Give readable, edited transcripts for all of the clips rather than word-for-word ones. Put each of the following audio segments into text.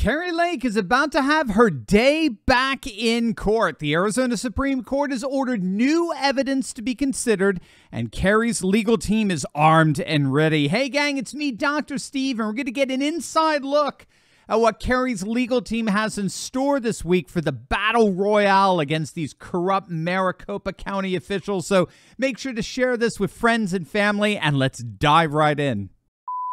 Kari Lake is about to have her day back in court. The Arizona Supreme Court has ordered new evidence to be considered, and Kari's legal team is armed and ready. Hey, gang, it's me, Dr. Steve, and we're going to get an inside look at what Kari's legal team has in store this week for the battle royale against these corrupt Maricopa County officials. So make sure to share this with friends and family, and let's dive right in.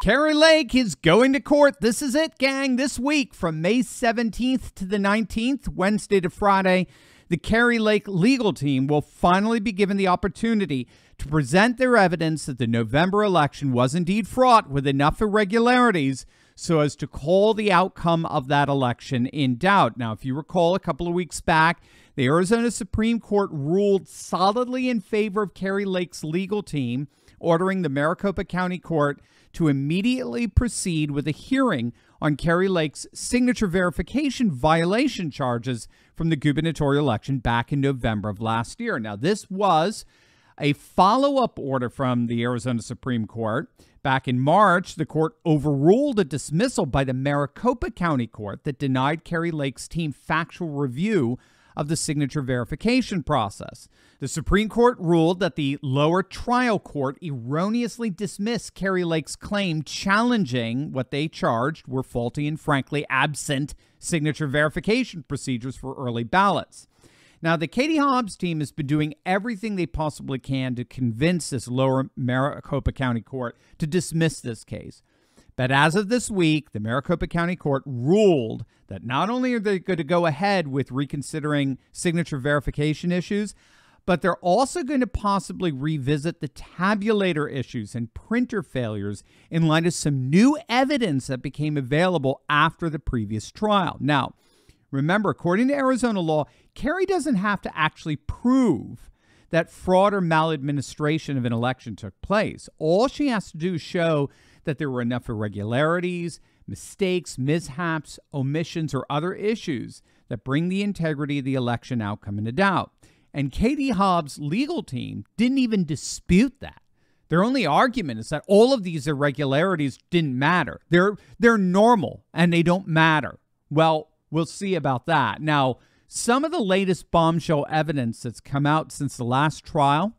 Kari Lake is going to court. This is it, gang. This week from May 17th to the 19th, Wednesday to Friday, the Kari Lake legal team will finally be given the opportunity to present their evidence that the November election was indeed fraught with enough irregularities so as to call the outcome of that election in doubt. Now, if you recall, a couple of weeks back, the Arizona Supreme Court ruled solidly in favor of Kari Lake's legal team, ordering the Maricopa County Court to immediately proceed with a hearing on Kari Lake's signature verification violation charges from the gubernatorial election back in November of last year. Now, this was a follow-up order from the Arizona Supreme Court. Back in March, the court overruled a dismissal by the Maricopa County Court that denied Kari Lake's team factual review of the signature verification process. The Supreme Court ruled that the lower trial court erroneously dismissed Kari Lake's claim challenging what they charged were faulty and frankly absent signature verification procedures for early ballots. Now, the Katie Hobbs team has been doing everything they possibly can to convince this lower Maricopa County Court to dismiss this case. But as of this week, the Maricopa County Court ruled that not only are they going to go ahead with reconsidering signature verification issues, but they're also going to possibly revisit the tabulator issues and printer failures in light of some new evidence that became available after the previous trial. Now, remember, according to Arizona law, Kari doesn't have to actually prove that fraud or maladministration of an election took place. All she has to do is show that there were enough irregularities, mistakes, mishaps, omissions, or other issues that bring the integrity of the election outcome into doubt. And Katie Hobbs' legal team didn't even dispute that. Their only argument is that all of these irregularities didn't matter. They're normal and they don't matter. Well, we'll see about that. Now, some of the latest bombshell evidence that's come out since the last trial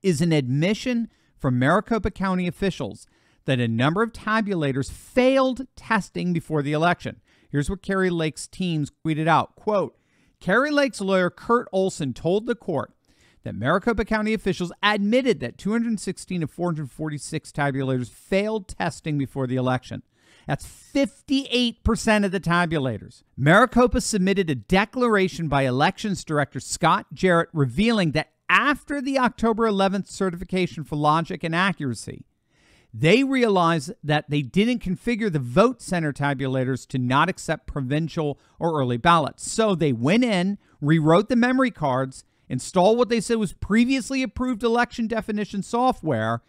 is an admission from Maricopa County officials that a number of tabulators failed testing before the election. Here's what Kari Lake's teams tweeted out. Quote, Kari Lake's lawyer Kurt Olson told the court that Maricopa County officials admitted that 216 of 446 tabulators failed testing before the election. That's 58% of the tabulators. Maricopa submitted a declaration by Elections Director Scott Jarrett revealing that after the October 11th certification for logic and accuracy, they realized that they didn't configure the vote center tabulators to not accept provincial or early ballots. So they went in, rewrote the memory cards, installed what they said was previously approved election definition software.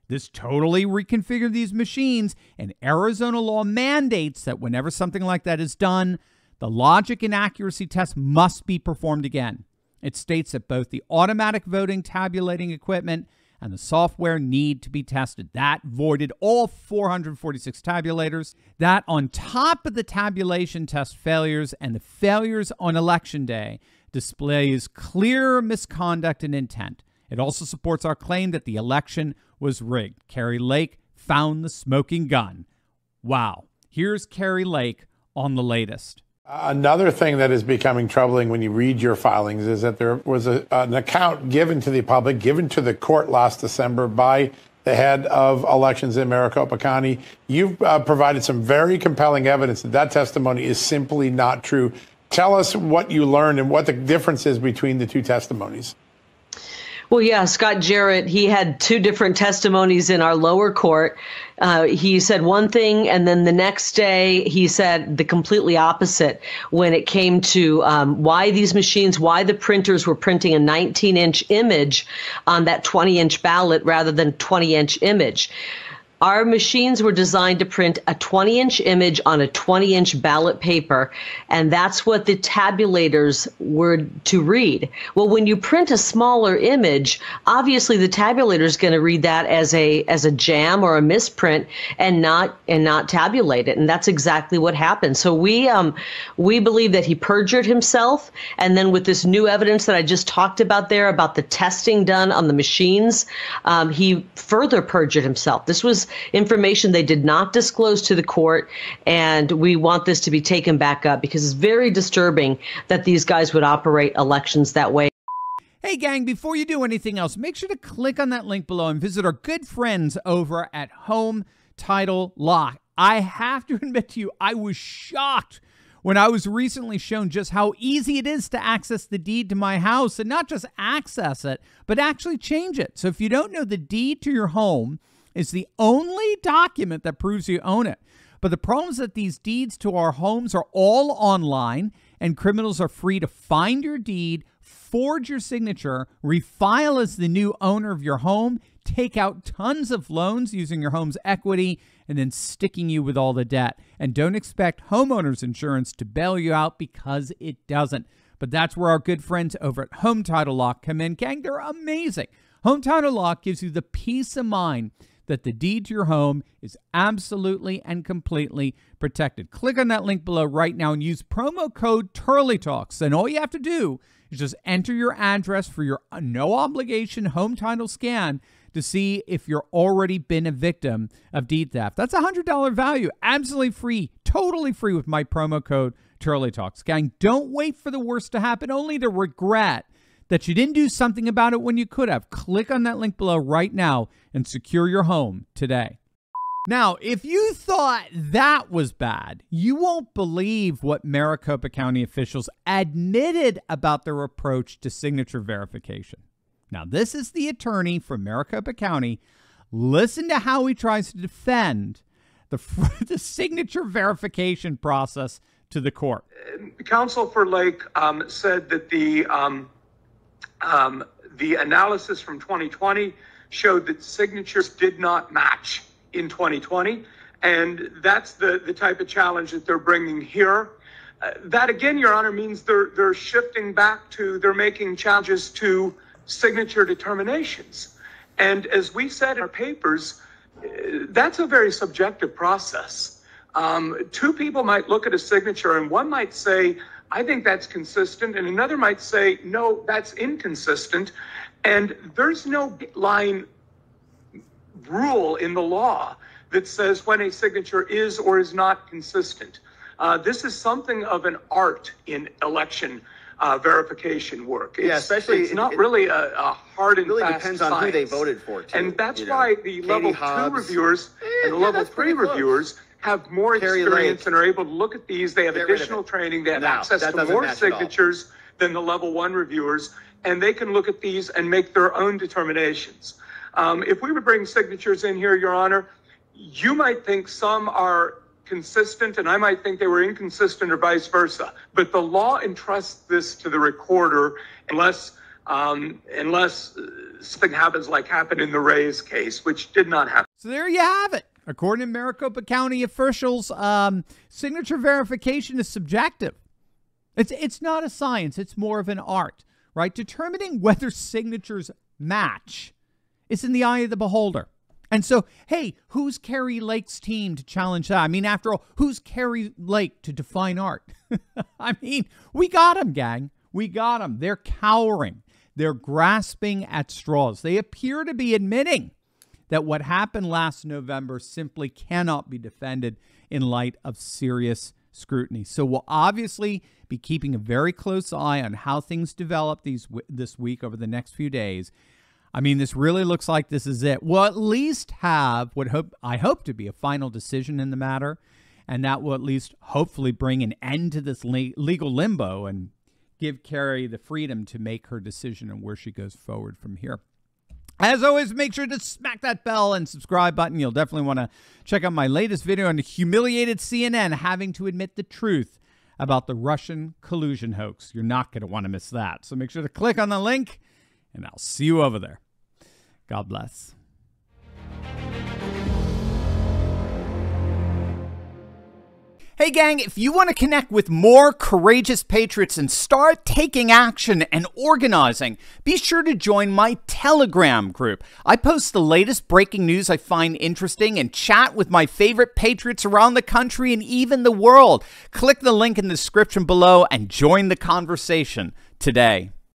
This totally reconfigured these machines, and Arizona law mandates that whenever something like that is done, the logic and accuracy test must be performed again. It states that both the automatic voting tabulating equipment and the software need to be tested. That voided all 446 tabulators. That, on top of the tabulation test failures and the failures on election day, displays clear misconduct and intent. It also supports our claim that the election was rigged. Kari Lake found the smoking gun. Wow. Here's Kari Lake on the latest. Another thing that is becoming troubling when you read your filings is that there was an account given to the public, given to the court last December by the head of elections in Maricopa County. You've provided some very compelling evidence that that testimony is simply not true. Tell us what you learned and what the difference is between the two testimonies. Well, yeah, Scott Jarrett, he had two different testimonies in our lower court. He said one thing, and then the next day he said the completely opposite when it came to why these machines, why the printers were printing a 19-inch image on that 20-inch ballot rather than 20-inch image. Our machines were designed to print a 20-inch image on a 20-inch ballot paper, and that's what the tabulators were to read. Well, when you print a smaller image, obviously the tabulator is going to read that as a jam or a misprint and not tabulate it, and that's exactly what happened. So we believe that he perjured himself, and then with this new evidence that I just talked about there about the testing done on the machines, he further perjured himself. This was information they did not disclose to the court, and we want this to be taken back up because it's very disturbing that these guys would operate elections that way. Hey, gang, before you do anything else, make sure to click on that link below and visit our good friends over at Home Title Lock. I have to admit to you, I was shocked when I was recently shown just how easy it is to access the deed to my house, and not just access it, but actually change it. So if you don't know, the deed to your home is the only document that proves you own it. But the problem is that these deeds to our homes are all online, and criminals are free to find your deed, forge your signature, refile as the new owner of your home, take out tons of loans using your home's equity, and then sticking you with all the debt. And don't expect homeowners insurance to bail you out, because it doesn't. But that's where our good friends over at Home Title Lock come in. Gang, they're amazing. Home Title Lock gives you the peace of mind that the deed to your home is absolutely and completely protected. Click on that link below right now and use promo code TurleyTalks. And all you have to do is just enter your address for your no-obligation home title scan to see if you're already been a victim of deed theft. That's a $100 value, absolutely free, totally free with my promo code TurleyTalks. Gang, don't wait for the worst to happen, only to regret that you didn't do something about it when you could have. Click on that link below right now and secure your home today. Now, if you thought that was bad, you won't believe what Maricopa County officials admitted about their approach to signature verification. Now, this is the attorney from Maricopa County. Listen to how he tries to defend the signature verification process to the court. Counsel for Lake said that the analysis from 2020 showed that signatures did not match in 2020, and that's the type of challenge that they're bringing here. That again, Your Honor, means they're shifting back to, they're making challenges to signature determinations. And as we said in our papers, that's a very subjective process. Two people might look at a signature and one might say, I think that's consistent, and another might say, no, that's inconsistent. And there's no line rule in the law that says when a signature is or is not consistent. This is something of an art in election verification work. Especially it's not really a hard and really fast depends on science. who they voted for, too. And that's why the level 2 reviewers and the level 3 reviewers have more Kari experience Lake. and are able to look at these. They have additional training. They have access to more signatures than the level 1 reviewers, and they can look at these and make their own determinations. If we would bring signatures in here, Your Honor, you might think some are consistent and I might think they were inconsistent, or vice versa. But the law entrusts this to the recorder unless something happens like happened in the Ray's case, which did not happen. So there you have it. According to Maricopa County officials, signature verification is subjective. It's not a science. It's more of an art, right? Determining whether signatures match is in the eye of the beholder. And so, hey, who's Kari Lake's team to challenge that? I mean, after all, who's Kari Lake to define art? I mean, we got them, gang. We got them. They're cowering. They're grasping at straws. They appear to be admitting that what happened last November simply cannot be defended in light of serious scrutiny. So we'll obviously be keeping a very close eye on how things develop this week over the next few days. I mean, this really looks like this is it. We'll at least have what I hope to be a final decision in the matter, and that will at least hopefully bring an end to this legal limbo and give Kari the freedom to make her decision on where she goes forward from here. As always, make sure to smack that bell and subscribe button. You'll definitely want to check out my latest video on the Humiliated CNN having to admit the truth about the Russian collusion hoax. You're not going to want to miss that. So make sure to click on the link, and I'll see you over there. God bless. Hey gang, if you want to connect with more courageous patriots and start taking action and organizing, be sure to join my Telegram group. I post the latest breaking news I find interesting and chat with my favorite patriots around the country and even the world. Click the link in the description below and join the conversation today.